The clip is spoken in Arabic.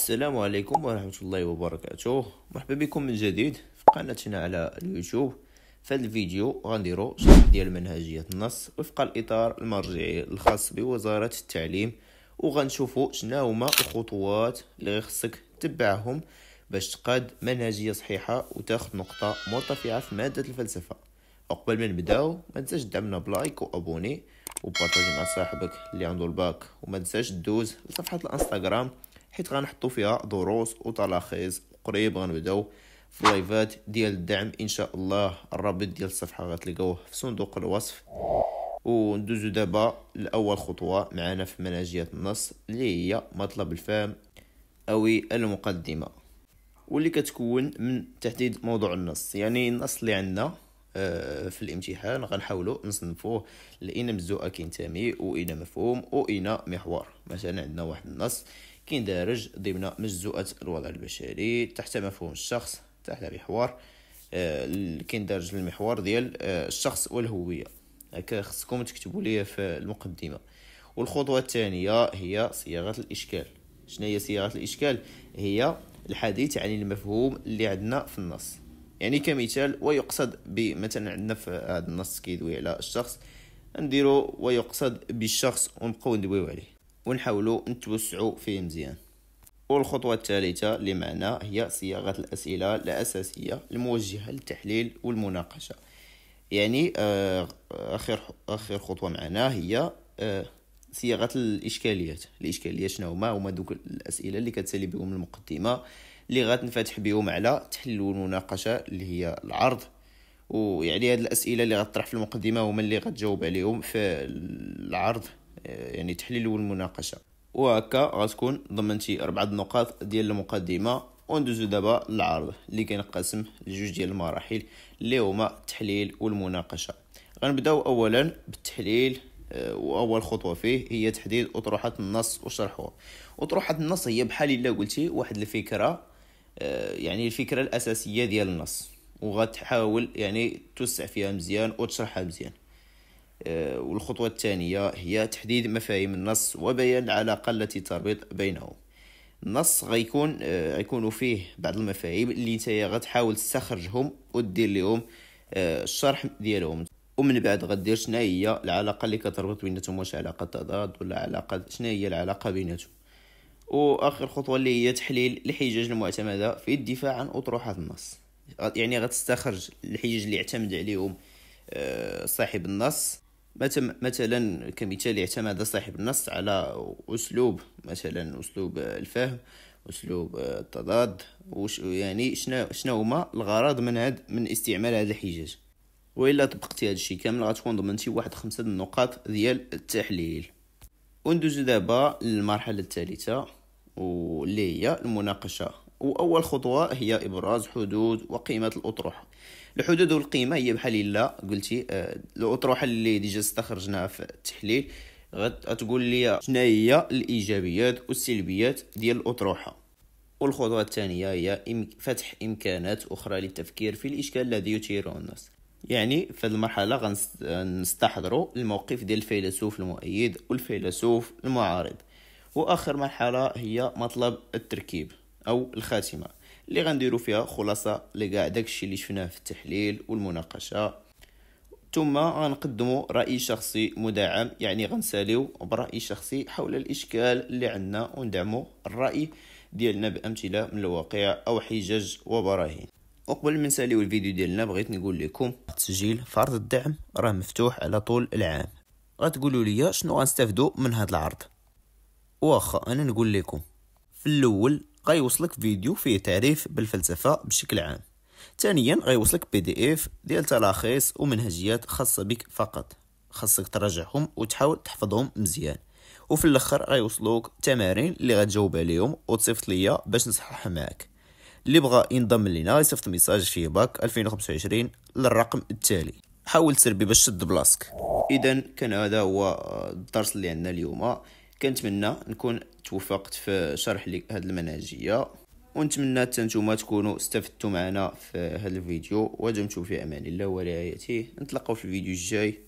السلام عليكم ورحمة الله وبركاته. مرحبا بكم من جديد في قناتنا على اليوتيوب. في هذا الفيديو غنديرو شرح ديال منهجية النص وفق الإطار المرجعي الخاص بوزارة التعليم، وغنشوفو شنو هما الخطوات اللي خصك تتبعهم باش تقاد منهجية صحيحة وتاخد نقطة مرتفعة في مادة الفلسفة. وقبل ما نبداو ما تنساش تدعمنا بلايك وابوني وبارطاجي مع صاحبك اللي عنده الباك، وما تنساش تدوز لصفحة الانستغرام حيت غنحطو فيها دروس وتلاخيص. قريب غنبداو في لايفات ديال الدعم ان شاء الله. الرابط ديال الصفحه غتلقاوه في صندوق الوصف. وندوزو دابا لاول خطوه معنا في منهجيه النص اللي هي مطلب الفهم او المقدمه، واللي كتكون من تحديد موضوع النص. يعني النص اللي عندنا في الامتحان غنحاولوا نصنفوه لأين مزوءه كينتمي وإين مفهوم وإين محور. مثلا عندنا واحد النص كيندرج ضمن مجزوءة الوضع البشري، تحت مفهوم الشخص، تحت محور كيندرج المحور ديال الشخص والهوية. هكا خصكم تكتبوا لي في المقدمة. والخطوة الثانية هي صياغة الإشكال. شنو هي صياغة الإشكال؟ هي الحديث عن المفهوم اللي عندنا في النص. يعني كمثال، ويقصد مثلا عندنا في هذا النص كيدوي على الشخص، نديرو ويقصد بالشخص ونبقاو ندويو عليه ونحاولوا نتوسعوا فيه مزيان. والخطوة الثالثة اللي معنا هي صياغة الأسئلة الأساسية الموجهة للتحليل والمناقشة. يعني آخر خطوة معنا هي صياغة الإشكاليات شنو هما دوك الأسئلة اللي كتسالي بهم المقدمة اللي غتنفتح بهم على تحليل والمناقشة اللي هي العرض. ويعني هاد الأسئلة اللي غتطرح في المقدمة هما اللي غتجاوب عليهم في العرض، يعني تحليل والمناقشة. وهكا غتكون ضمنتي 4 نقاط ديال المقدمة. وندوزو دابا للعرض اللي كينقسم لجوج ديال المراحل اللي هما التحليل والمناقشة. غنبداو اولا بالتحليل، واول خطوه فيه هي تحديد اطروحه النص وشرحها. اطروحه النص هي بحال الا قلتي واحد الفكره، يعني الفكره الاساسيه ديال النص، وغتحاول يعني توسع فيها مزيان وتشرحها مزيان. والخطوه الثانيه هي تحديد مفاهيم النص وبيان العلاقه التي تربط بينهم. النص غيكون فيه بعض المفاهيم اللي نتايا غتحاول تستخرجهم ودير لهم الشرح ديالهم، ومن بعد غدير شنو هي العلاقه اللي كتربط بيناتهم، واش علاقه تضاد ولا علاقه، شنو هي العلاقه بيناتهم. واخر خطوه اللي هي تحليل الحجج المعتمده في الدفاع عن اطروحه النص. يعني غتستخرج الحجج اللي اعتمد عليهم صاحب النص. مثلا كمثال اعتمد صاحب النص على اسلوب، مثلا اسلوب الفهم، اسلوب التضاد، يعني شنو هما الغرض من استعمال هذه الحجج. والا طبقتي هذا الشيء كامل غتكون ضمنتي واحد 5 النقاط ديال التحليل. وندوزو دابا للمرحله الثالثه واللي هي المناقشه. واول خطوه هي ابراز حدود وقيمه الاطروحه. الحدود والقيمه هي بحال الا قلتي الاطروحه اللي ديجا استخرجناها في التحليل غتقول لي شنو هي الايجابيات والسلبيات ديال الاطروحه. والخطوه الثانيه هي فتح امكانات اخرى للتفكير في الاشكال الذي يثيره الناس. يعني في هذه المرحله غنستحضروا الموقف ديال الفيلسوف المؤيد والفيلسوف المعارض. واخر مرحله هي مطلب التركيب او الخاتمه اللي غنديروا فيها خلاصه لكاع داكشي اللي شفناه في التحليل والمناقشه. ثم غنقدموا راي شخصي مدعم، يعني غنساليو براي شخصي حول الاشكال اللي عندنا وندعموا الراي ديالنا بامثله من الواقع او حجج وبراهين. وقبل ما نساليو الفيديو ديالنا بغيت نقول لكم التسجيل في عرض الدعم راه مفتوح على طول العام. غتقولوا لي شنو غنستافدوا من هذا العرض. واخا انا نقول لكم، في الاول غيوصلك فيديو فيه تعريف بالفلسفه بشكل عام. ثانيا غيوصلك PDF ديال تلاخيص ومنهجيات خاصه بك فقط، خاصك تراجعهم وتحاول تحفظهم مزيان. وفي الاخر غيوصلوك تمارين اللي غتجاوب عليهم وتصيفط ليا باش نصححها معاك. اللي بغى ينضم لينا يصيفط ميساج في باك 2025 للرقم التالي. حاول تسربي باش تشد بلاصتك. اذا كان هذا هو الدرس اللي عندنا اليوم. كنتمنى نكون توفقت في شرح لك هذه المنهجيه، ونتمنى حتى نتوما تكونوا استفدتوا معنا في هذا الفيديو. ودمتم في امان الله ورعايته. نتلاقاو في الفيديو الجاي.